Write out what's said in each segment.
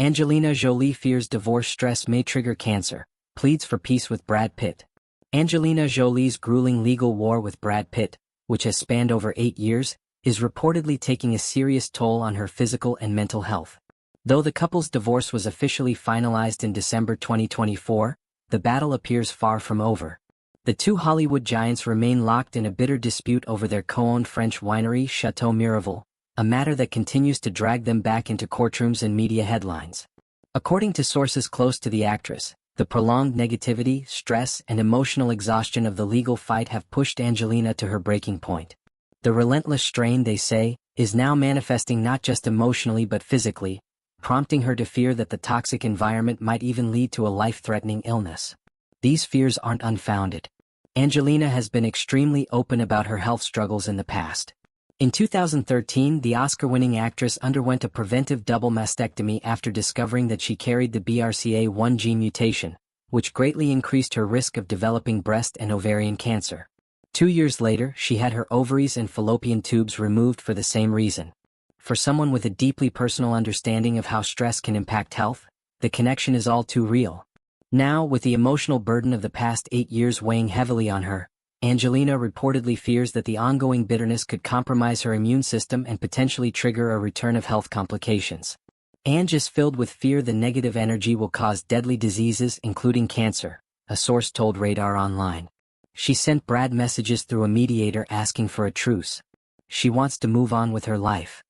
Angelina Jolie fears divorce stress may trigger cancer, pleads for peace with Brad Pitt. Angelina Jolie's grueling legal war with Brad Pitt, which has spanned over 8 years, is reportedly taking a serious toll on her physical and mental health. Though the couple's divorce was officially finalized in December 2024, the battle appears far from over. The two Hollywood giants remain locked in a bitter dispute over their co-owned French winery Chateau Miraval, a matter that continues to drag them back into courtrooms and media headlines. According to sources close to the actress, the prolonged negativity, stress, and emotional exhaustion of the legal fight have pushed Angelina to her breaking point. The relentless strain, they say, is now manifesting not just emotionally but physically, prompting her to fear that the toxic environment might even lead to a life-threatening illness. These fears aren't unfounded. Angelina has been extremely open about her health struggles in the past. In 2013, the Oscar-winning actress underwent a preventive double mastectomy after discovering that she carried the BRCA1 gene mutation, which greatly increased her risk of developing breast and ovarian cancer. 2 years later, she had her ovaries and fallopian tubes removed for the same reason. For someone with a deeply personal understanding of how stress can impact health, the connection is all too real. Now, with the emotional burden of the past 8 years weighing heavily on her, Angelina reportedly fears that the ongoing bitterness could compromise her immune system and potentially trigger a return of health complications. Ange is filled with fear the negative energy will cause deadly diseases including cancer, a source told Radar Online. She sent Brad messages through a mediator asking for a truce. She wants to move on with her life.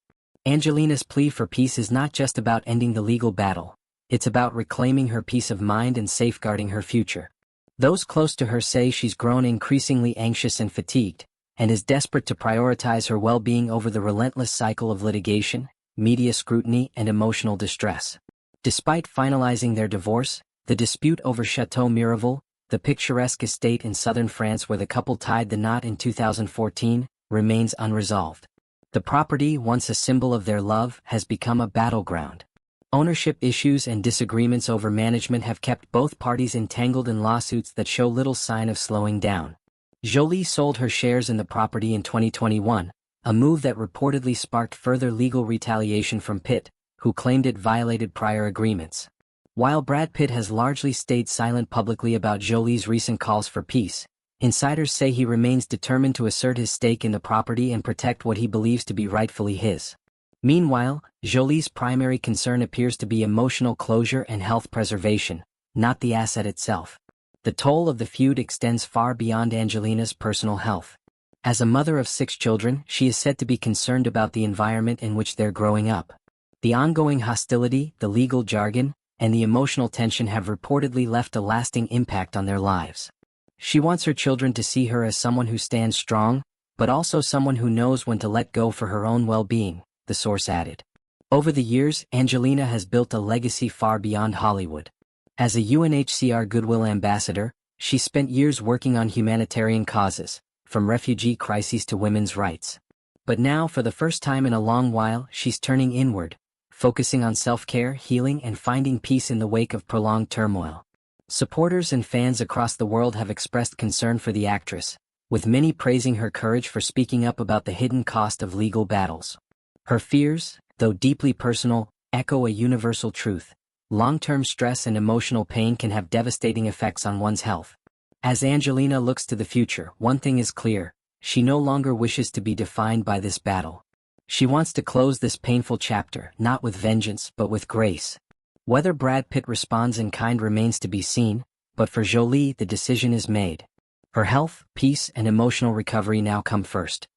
Angelina's plea for peace is not just about ending the legal battle, it's about reclaiming her peace of mind and safeguarding her future. Those close to her say she's grown increasingly anxious and fatigued, and is desperate to prioritize her well-being over the relentless cycle of litigation, media scrutiny, and emotional distress. Despite finalizing their divorce, the dispute over Chateau Miraval, the picturesque estate in southern France where the couple tied the knot in 2014, remains unresolved. The property, once a symbol of their love, has become a battleground. Ownership issues and disagreements over management have kept both parties entangled in lawsuits that show little sign of slowing down. Jolie sold her shares in the property in 2021, a move that reportedly sparked further legal retaliation from Pitt, who claimed it violated prior agreements. While Brad Pitt has largely stayed silent publicly about Jolie's recent calls for peace, insiders say he remains determined to assert his stake in the property and protect what he believes to be rightfully his. Meanwhile, Jolie's primary concern appears to be emotional closure and health preservation, not the asset itself. The toll of the feud extends far beyond Angelina's personal health. As a mother of 6 children, she is said to be concerned about the environment in which they're growing up. The ongoing hostility, the legal jargon, and the emotional tension have reportedly left a lasting impact on their lives. She wants her children to see her as someone who stands strong, but also someone who knows when to let go for her own well-being, the source added. Over the years, Angelina has built a legacy far beyond Hollywood. As a UNHCR Goodwill Ambassador, she spent years working on humanitarian causes, from refugee crises to women's rights. But now, for the first time in a long while, she's turning inward, focusing on self-care, healing, and finding peace in the wake of prolonged turmoil. Supporters and fans across the world have expressed concern for the actress, with many praising her courage for speaking up about the hidden cost of legal battles. Her fears, though deeply personal, echo a universal truth. Long-term stress and emotional pain can have devastating effects on one's health. As Angelina looks to the future, one thing is clear: she no longer wishes to be defined by this battle. She wants to close this painful chapter, not with vengeance, but with grace. Whether Brad Pitt responds in kind remains to be seen, but for Jolie, the decision is made. Her health, peace, and emotional recovery now come first.